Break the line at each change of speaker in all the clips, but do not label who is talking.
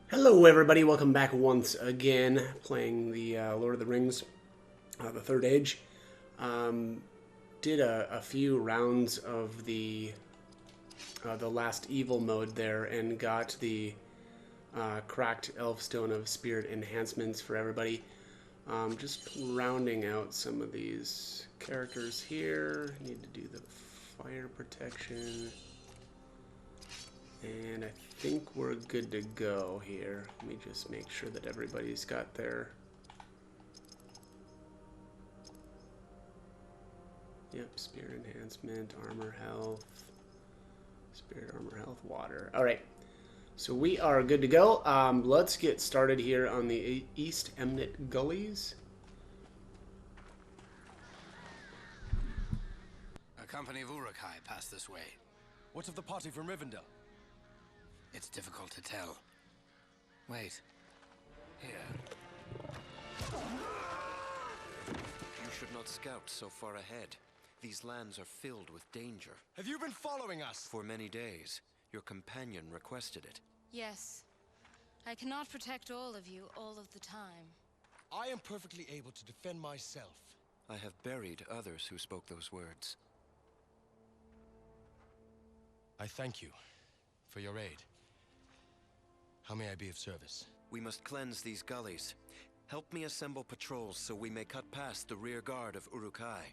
Hello, everybody. Welcome back once again, playing the Lord of the Rings, the Third Age. Did a few rounds of the last evil mode there, and got the cracked Elfstone of Spirit enhancements for everybody. Just rounding out some of these characters here. Need to do the fire protection. And I think we're good to go here. Let me just make sure that everybody's got their... Yep, spirit enhancement, armor health, spirit armor health, water. Alright, so we are good to go. Let's get started here on the East Emnet Gullies.
A company of Uruk-hai passed this way.
What of the party from Rivendell?
It's difficult to tell. Wait. Here.
You should not scout so far ahead. These lands are filled with danger.
Have you been following us?
For many days, your companion requested it.
Yes. I cannot protect all of you all of the time.
I am perfectly able to defend myself.
I have buried others who spoke those words.
I thank you for your aid. How may I be of service?
We must cleanse these gullies. Help me assemble patrols so we may cut past the rear guard of Uruk-hai.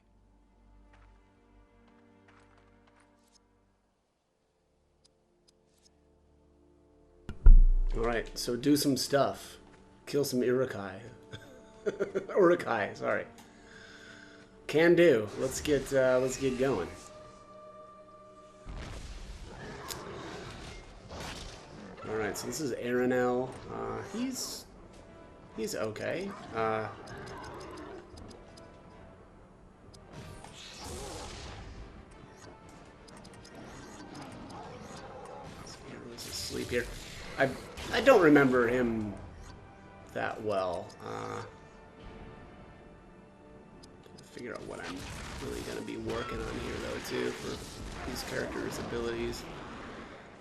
Alright, so do some stuff. Kill some Uruk-hai. Uruk-hai, sorry. Can do. Let's get going. Alright, so this is Arenel. He's okay. Hero's asleep here. I don't remember him that well. Figure out what I'm really going to be working on here, though, too, for these characters' abilities.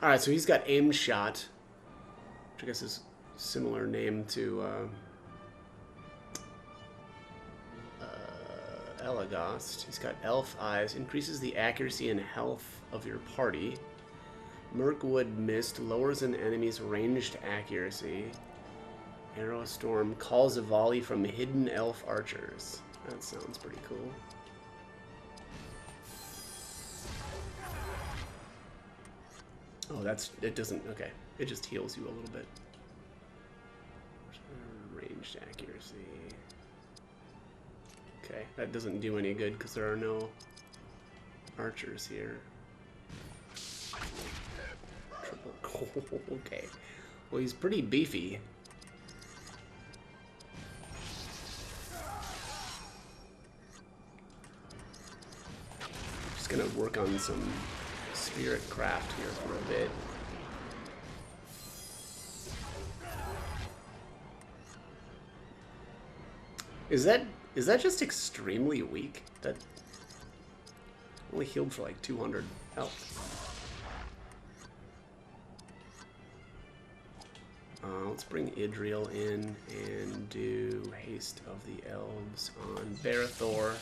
Alright, so he's got Aim Shot, which I guess is similar name to Elagast. He's got Elf Eyes, increases the accuracy and health of your party. Mirkwood Mist lowers an enemy's ranged accuracy. Arrow Storm calls a volley from hidden elf archers. That sounds pretty cool. Oh, it doesn't, okay. It just heals you a little bit. Ranged accuracy. Okay, that doesn't do any good because there are no archers here. Triple, okay. Well, he's pretty beefy. Just gonna work on some spirit craft here for a bit. Is that just extremely weak? That only healed for like 200 health. Let's bring Idriel in and do Haste of the Elves on Barathor.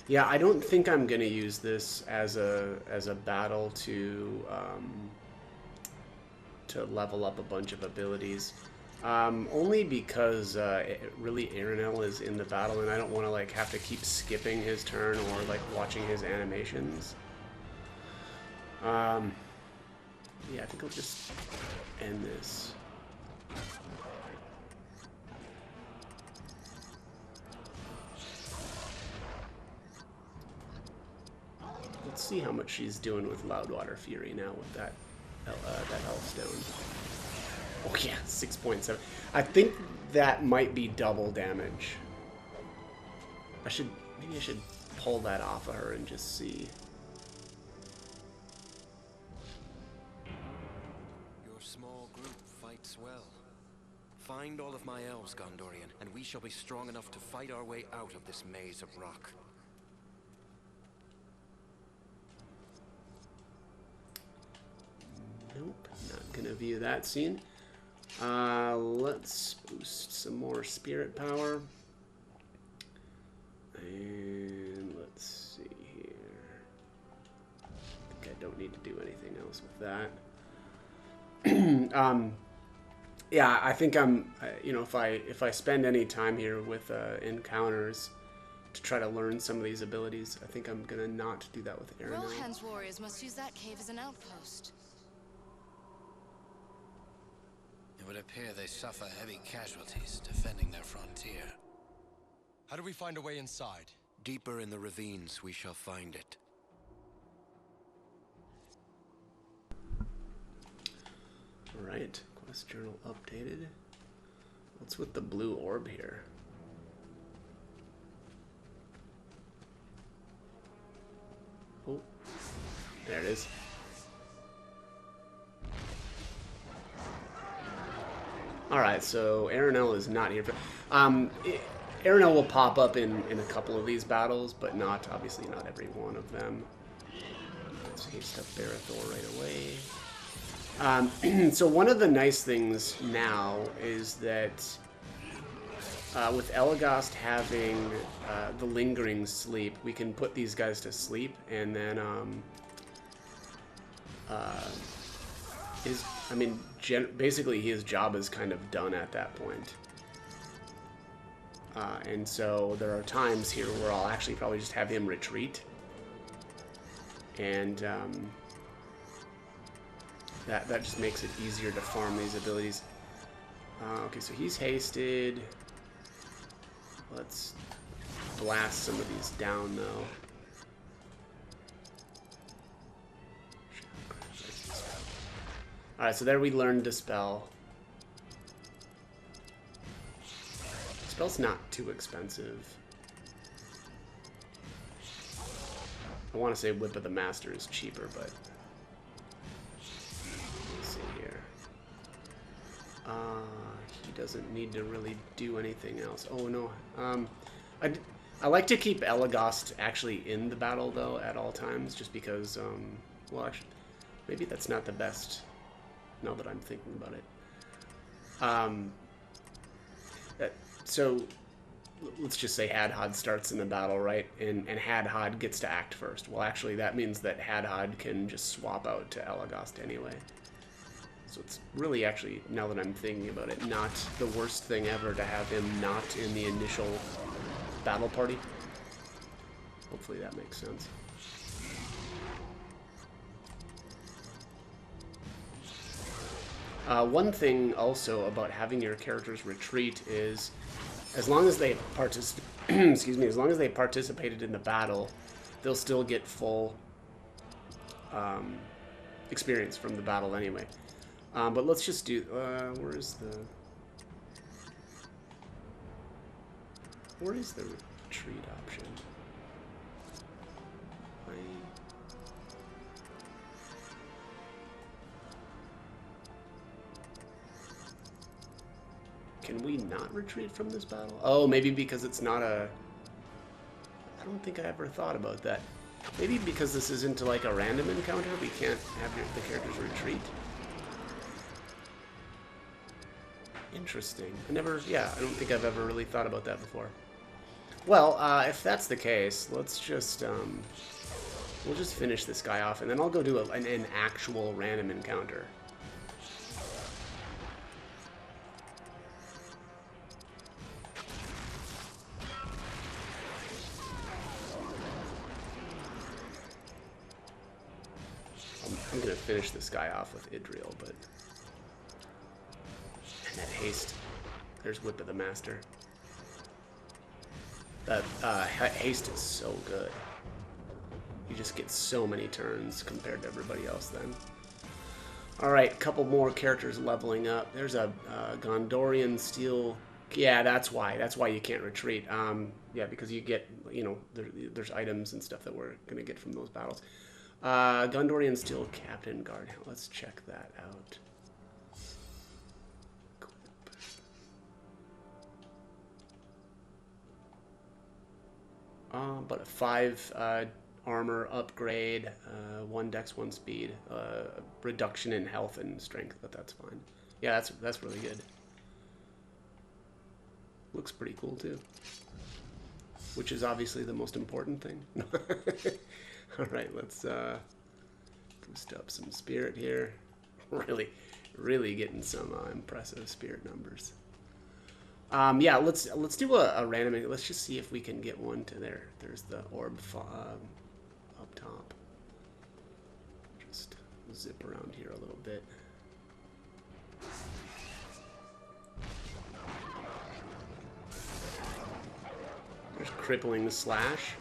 Yeah, I don't think I'm gonna use this as a battle to level up a bunch of abilities. Only because really Arenel is in the battle, and I don't want to like have to keep skipping his turn or like watching his animations. Yeah, I think I'll just end this. Let's see how much she's doing with Loudwater Fury now with that Elfstone. Oh yeah, 6.7. I think that might be double damage. Maybe I should pull that off of her and just see.
Your small group fights well. Find all of my elves, Gondorian, and we shall be strong enough to fight our way out of this maze of rock.
gonna view that scene. Let's boost some more spirit power. And let's see here. I think I don't need to do anything else with that. Yeah, I think I'm, you know, if I spend any time here with encounters to try to learn some of these abilities, I think I'm gonna not do that with Aeronel.
Rohan's warriors must use that cave as an outpost.
It would appear they suffer heavy casualties defending their frontier.
How do we find a way inside?
Deeper in the ravines, we shall find it.
Alright, quest journal updated. What's with the blue orb here? Oh, there it is. Alright, so Aeronel is not here. Aeronel will pop up in a couple of these battles, but not, obviously not every one of them. Let's haste up Barathor right away. So one of the nice things now is that with Elagast having the lingering sleep, we can put these guys to sleep, and then basically his job is kind of done at that point. And so there are times here where I'll actually probably just have him retreat, and that just makes it easier to farm these abilities. Okay, so he's hasted. Let's blast some of these down, though. Alright, so there we learned Dispel. Dispel's not too expensive. I want to say Whip of the Master is cheaper, but... let's see here. He doesn't need to really do anything else. Oh, no. I like to keep Elagast actually in the battle, though, at all times, just because, well, actually, maybe that's not the best, now that I'm thinking about it. So, let's just say Hadhod starts in the battle, right? And Hadhod gets to act first. Well, actually, that means that Hadhod can just swap out to Elagast anyway. So it's really, actually, now that I'm thinking about it, not the worst thing ever to have him not in the initial battle party. Hopefully that makes sense. One thing also about having your characters retreat is, as long as they as long as they participated in the battle, they'll still get full experience from the battle anyway. But let's just do, where is the retreat option? Can we not retreat from this battle? Oh, maybe because it's not a... I don't think I ever thought about that. Maybe because this isn't like a random encounter, we can't have the characters retreat. Interesting. I don't think I've ever really thought about that before. Well, if that's the case, let's just, we'll just finish this guy off, and then I'll go do an actual random encounter. I'm gonna finish this guy off with Idril, but... and that haste. There's Whip of the Master. That haste is so good. You just get so many turns compared to everybody else then. Alright, a couple more characters leveling up. There's a Gondorian Steel... yeah, that's why. That's why you can't retreat. Yeah, because you get, you know, there's items and stuff that we're gonna get from those battles. Gondorian Steel Captain Guard. Let's check that out. But a 5 armor upgrade, 1 dex, 1 speed, reduction in health and strength, but that's fine. Yeah, that's really good. Looks pretty cool too. Which is obviously the most important thing. Alright, let's boost up some spirit here. Really getting some impressive spirit numbers. Yeah, let's do a random. Let's just see if we can get one to there. There's the orb up top. Just zip around here a little bit. There's crippling slash.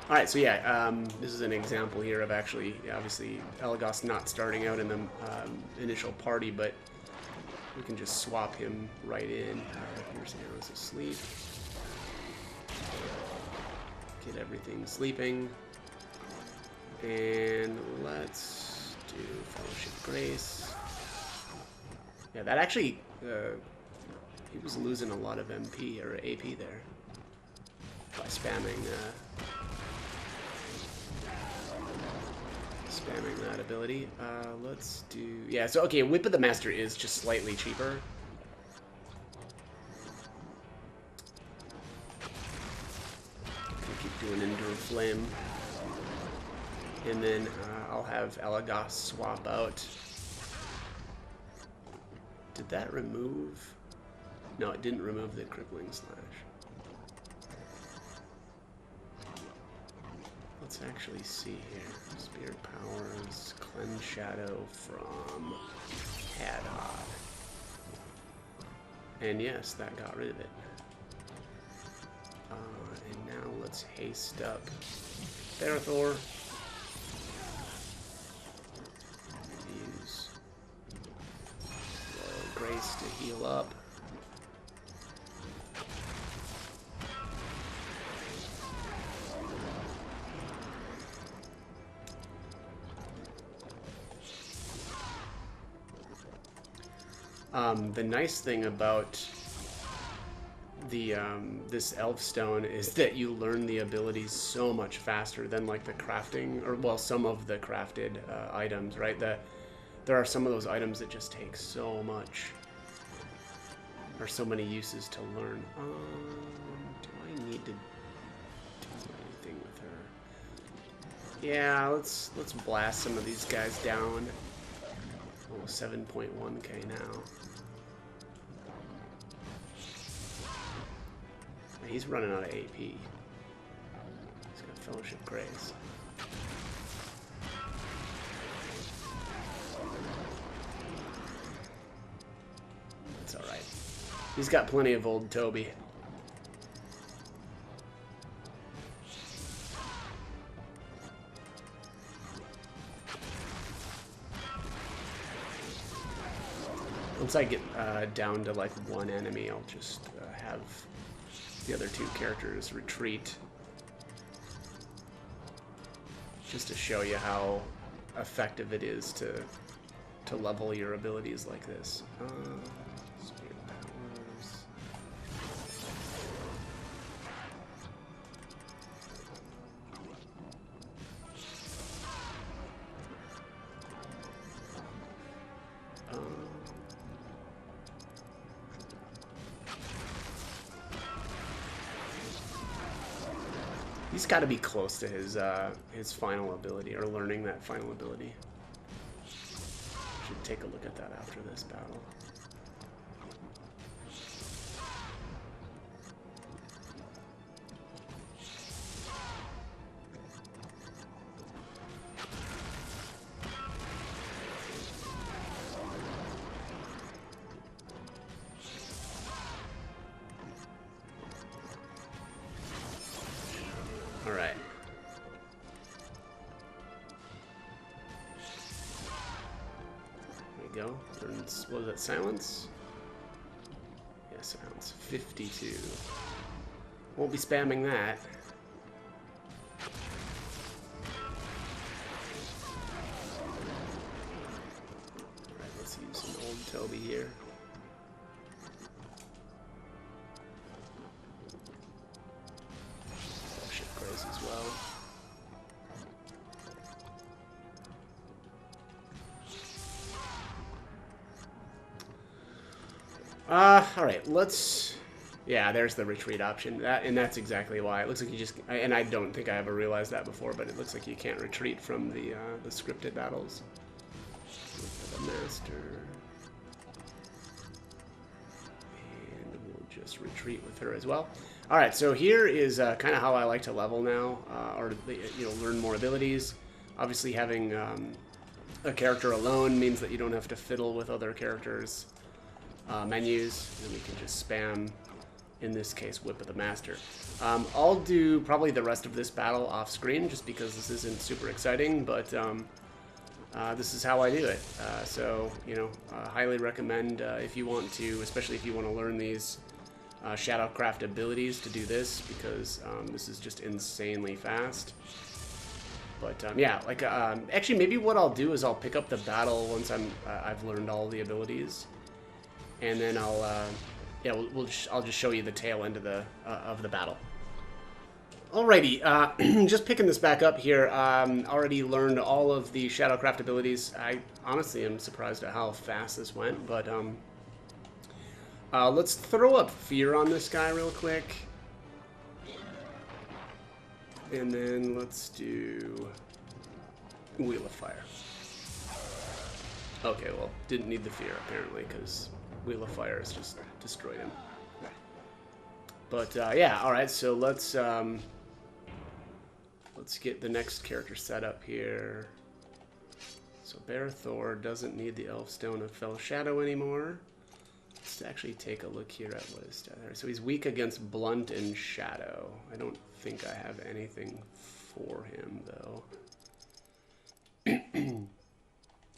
Alright, so yeah, this is an example here of actually, obviously, Elagos not starting out in the initial party, but we can just swap him right in. Here's Arrows of Sleep. Get everything sleeping. And let's do Fellowship Grace. Yeah, that actually, he was losing a lot of MP or AP there by spamming that ability. Let's do... Yeah, so, okay, Whip of the Master is just slightly cheaper. Keep doing Endure Flame. And then I'll have Elagos swap out. Did that remove... No, it didn't remove the Crippling Slash. Let's actually see here. Spirit Powers, Cleanse Shadow from Hadhod. And yes, that got rid of it. And now let's haste up Therathor. Use Royal Grace to heal up. The nice thing about the this Elf Stone is that you learn the abilities so much faster than like the crafting, or well, some of the crafted items, right? There are some of those items that just take so much, or so many uses to learn. Do I need to do anything with her? Yeah, let's blast some of these guys down. Oh, 7.1k now. He's running out of AP. He's got Fellowship Grace. That's alright. He's got plenty of old Toby. Once I get down to like one enemy, I'll just have the other two characters retreat, just to show you how effective it is to level your abilities like this. Spirit Powers. He's got to be close to his final ability, or learning that final ability. Should take a look at that after this battle. Alright. There we go. Turns, what was that, silence? Yeah, silence. 52. Won't be spamming that. Alright, let's use some old Toby here. Alright, let's... Yeah, there's the retreat option. And that's exactly why. It looks like you just... And I don't think I ever realized that before, but it looks like you can't retreat from the scripted battles. The master. And we'll just retreat with her as well. Alright, so here is kind of how I like to level now, or, you know, learn more abilities. Obviously having a character alone means that you don't have to fiddle with other characters' menus, and we can just spam, in this case, Whip of the Master. I'll do probably the rest of this battle off screen just because this isn't super exciting, but this is how I do it. So, you know, highly recommend if you want to, especially if you want to learn these Shadowcraft abilities, to do this, because this is just insanely fast. But yeah, like actually, maybe what I'll do is I'll pick up the battle once I've learned all the abilities, and then I'll yeah, I'll just show you the tail end of the battle. Alrighty, just picking this back up here. Already learned all of the Shadowcraft abilities. I honestly am surprised at how fast this went, but let's throw up Fear on this guy real quick. And then let's do Wheel of Fire. Okay, well, didn't need the Fear, apparently, because Wheel of Fire has just destroyed him. But, yeah, alright, so let's get the next character set up here. So Barathor doesn't need the Elfstone of Fell Shadow anymore. Let's actually take a look here at what his stat there. So he's weak against Blunt and Shadow. I don't think I have anything for him, though.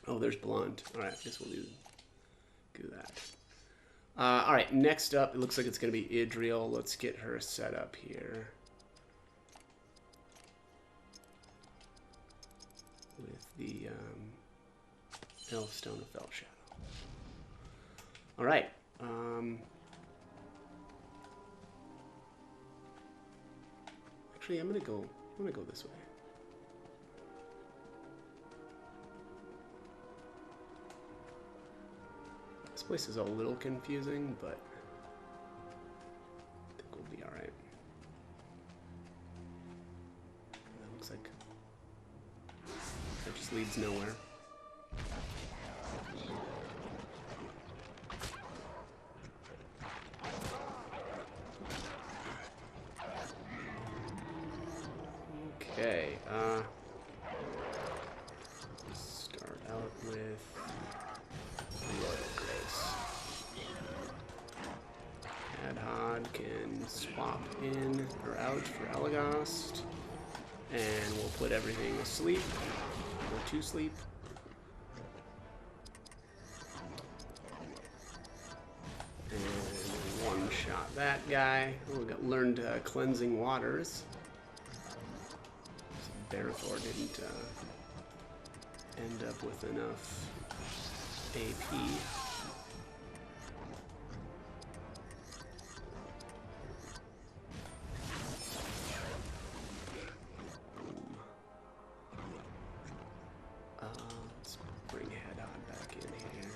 Oh, there's Blunt. Alright, I guess we'll do that. Alright, next up, it looks like it's going to be Idriel. Let's get her set up here. With the Elfstone of Fell Shadow. Alright. Actually, I'm gonna go this way. This place is a little confusing, but I think we'll be alright. That looks like that just leads nowhere. Okay, start out with Royal Grace. Adhod can swap in or out for Elagast, and we'll put everything asleep, or to sleep. And one-shot that guy. Oh, we got learned Cleansing Waters. Barathor didn't end up with enough AP. Let's bring Hadon back in here.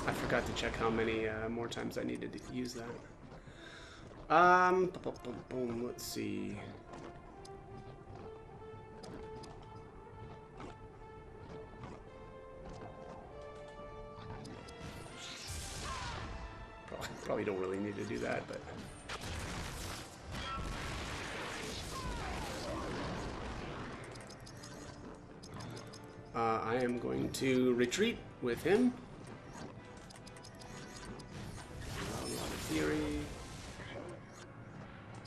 I forgot to check how many more times I needed to use that. Let's see. Probably don't really need to do that, but I am going to retreat with him. A lot of theory.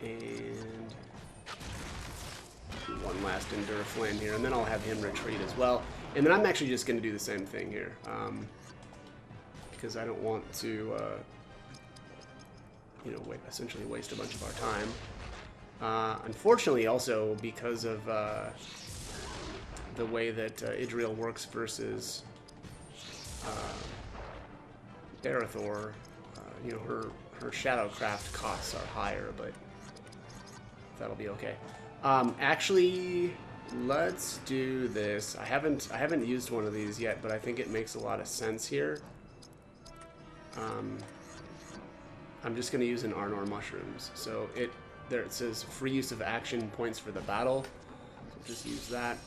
And one last Endure Flame here, and then I'll have him retreat as well. And then I'm actually just going to do the same thing here, because I don't want to, you know, essentially waste a bunch of our time. Unfortunately, also because of the way that Idriel works versus Barathor, you know, her Shadowcraft costs are higher, but that'll be okay. Actually, let's do this. I haven't used one of these yet, but I think it makes a lot of sense here. I'm just gonna use an Arnor mushrooms. So there it says free use of action points for the battle. So just use that.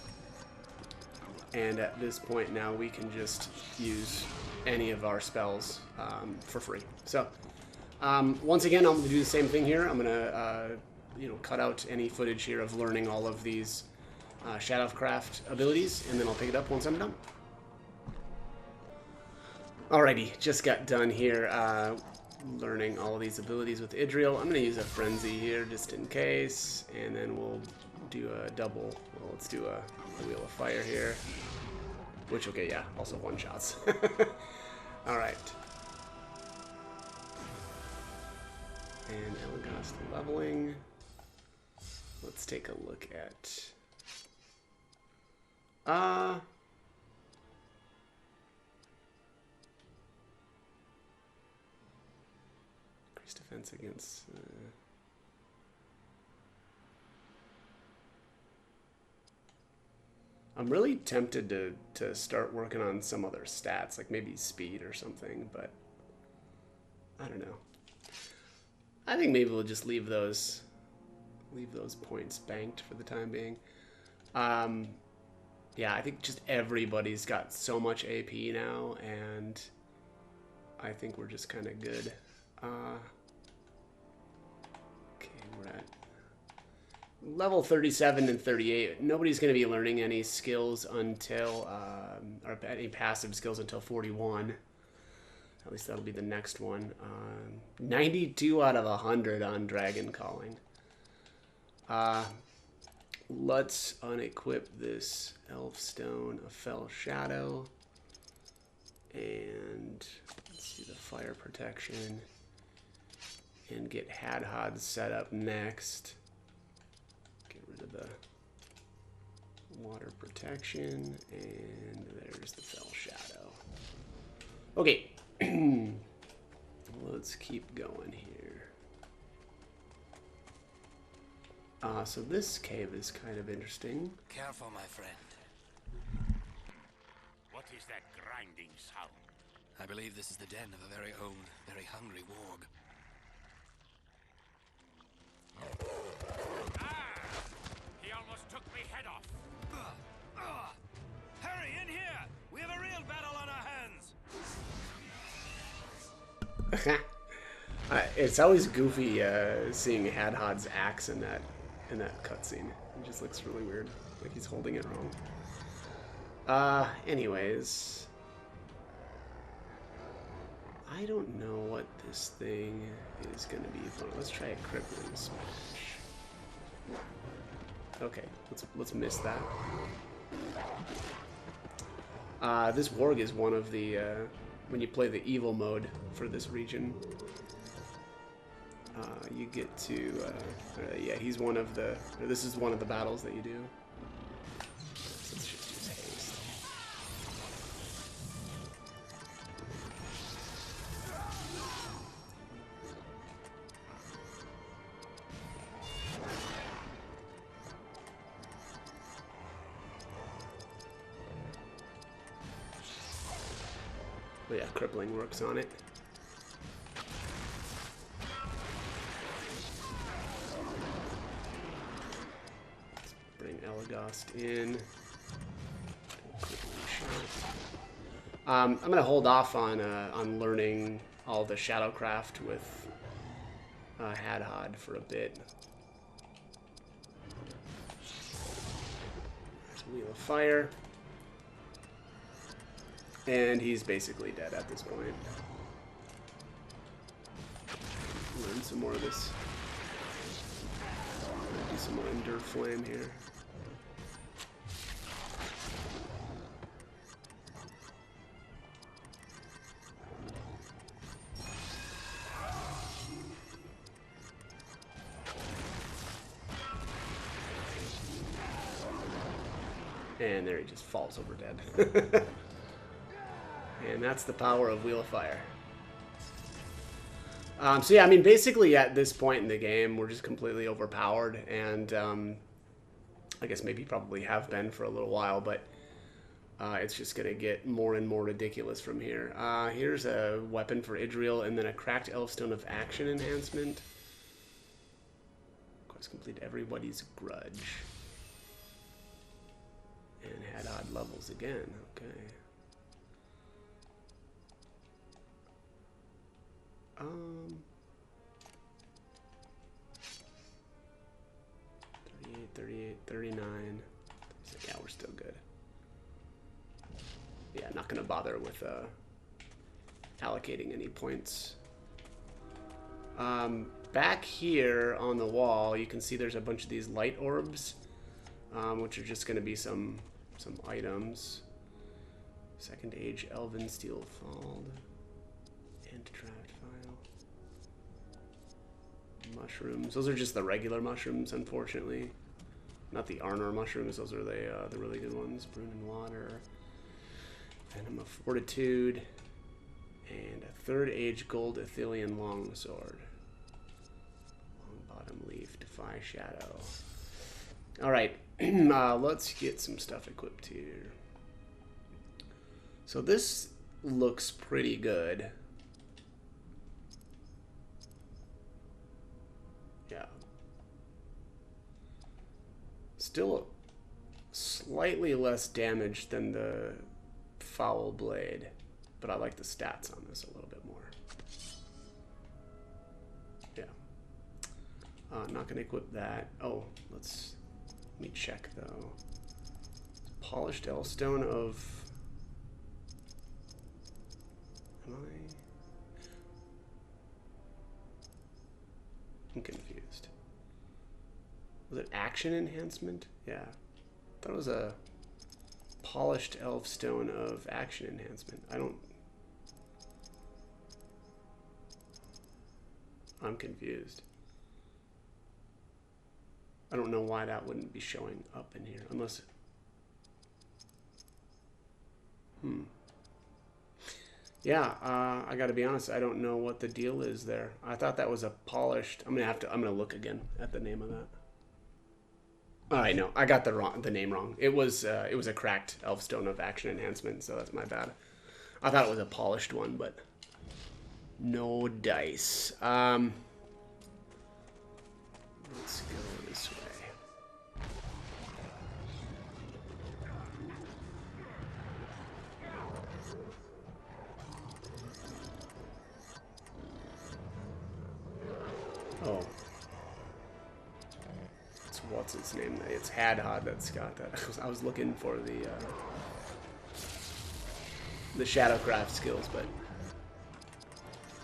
And at this point now we can just use any of our spells for free. So once again, I'm gonna do the same thing here. I'm gonna cut out any footage here of learning all of these Shadowcraft abilities, and then I'll pick it up once I'm done. Alrighty, just got done here learning all of these abilities with Idriel. I'm going to use a Frenzy here just in case, and then we'll do a double. Well, let's do a Wheel of Fire here, which, okay, yeah, also one-shots. Alright. And Elagast leveling. Let's take a look at... increased defense against... I'm really tempted to start working on some other stats, like maybe speed or something, but I don't know. I think maybe we'll just leave those points banked for the time being. Yeah, I think just everybody's got so much AP now, and I think we're just kind of good. Okay, we're at level 37 and 38. Nobody's going to be learning any skills until, or any passive skills until 41. At least that'll be the next one. 92 out of 100 on Dragon Calling. Let's unequip this Elfstone of Fell Shadow. And let's do the fire protection. And get Hadhod set up next. Get rid of the water protection. And there's the Fell Shadow. Okay. Let's keep going here. So this cave is kind of interesting.
Careful, my friend.
What is that grinding sound?
I believe this is the den of a very old, very hungry warg.
He almost took me head off.
Hurry, in here! We have a real battle on our hands!
It's always goofy seeing Hadhod's axe in that cutscene. It just looks really weird, like he's holding it wrong. Anyways, I don't know what this thing is gonna be. Let's try a crippling smash. Okay, let's miss that. This warg is one of the when you play the evil mode for this region. You get to, yeah, he's one of the, or this is one of the battles that you do. So let's just use haste. But yeah, crippling works on it. Elagast in. I'm gonna hold off on learning all the Shadowcraft with Hadhod for a bit. There's Wheel of Fire, and he's basically dead at this point. Learn some more of this. Do some more Endure Flame here. And there he just falls over dead. And that's the power of Wheel of Fire. So yeah, I mean, basically at this point in the game, we're just completely overpowered, and I guess maybe probably have been for a little while, but it's just going to get more and more ridiculous from here. Here's a weapon for Idril, and then a cracked Elfstone of Action enhancement. Quest complete everybody's grudge. And had odd levels again. Okay. 38, 38, 39. Yeah, we're still good. Yeah, not going to bother with allocating any points. Back here on the wall, you can see there's a bunch of these light orbs, which are just going to be some items. Second Age Elven Steel Fold. Anti-draft file. Mushrooms. Those are just the regular mushrooms, unfortunately. Not the Arnor mushrooms. Those are the really good ones. Brune and Water. Venom of Fortitude. And a Third Age Gold Athelian Longsword. Long Bottom Leaf. Defy Shadow. Alright. Let's get some stuff equipped here. So this looks pretty good. Yeah. Still slightly less damage than the Foul Blade, but I like the stats on this a little bit more. Yeah. Not going to equip that. Oh, let me check though. Polished Elfstone of... I'm confused. Was it action enhancement? Yeah. I thought it was a polished Elfstone of action enhancement. I'm confused. I don't know why that wouldn't be showing up in here unless... Yeah, I gotta be honest, I don't know what the deal is there. I thought that was a polished... I'm gonna look again at the name of that. Alright, no, I got the name wrong. It was a cracked Elfstone of Action enhancement, so that's my bad. I thought it was a polished one, but no dice. Let's go this way. Oh. What's its name? It's Hadhod that's got that. I was looking for the Shadowcraft skills, but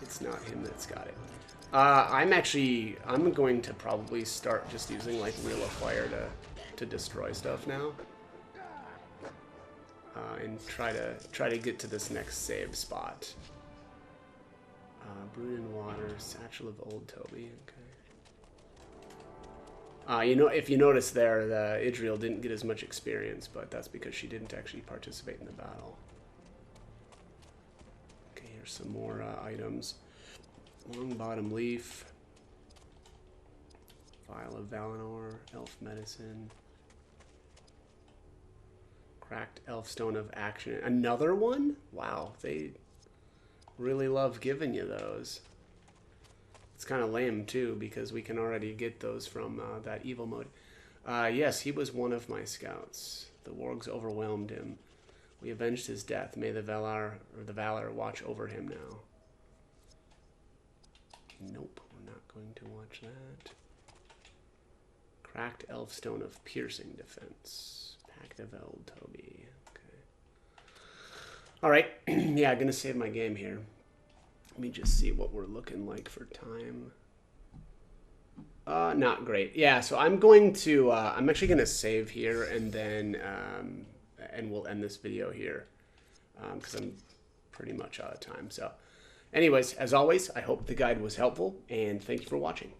it's not him that's got it. I'm going to probably start just using like Wheel of Fire to destroy stuff now. And try to get to this next save spot. Brune and Water, Satchel of Old Toby. Okay. If you notice there, the Idril didn't get as much experience, but that's because she didn't actually participate in the battle. Okay, here's some more items. Long Bottom Leaf. Vial of Valinor. Elf Medicine. Cracked Elfstone of Action. Another one? Wow, they really love giving you those. It's kind of lame too, because we can already get those from that evil mode. Yes, he was one of my scouts. The wargs overwhelmed him. We avenged his death. May the Valor watch over him now. Nope, we're not going to watch that. Cracked Elfstone of Piercing Defense. Pact of Old Toby. Okay. Alright, yeah, I'm going to save my game here. Let me just see what we're looking like for time. Not great. Yeah, so I'm going to, I'm actually going to save here and then, and we'll end this video here because I'm pretty much out of time. So anyways, as always, I hope the guide was helpful and thank you for watching.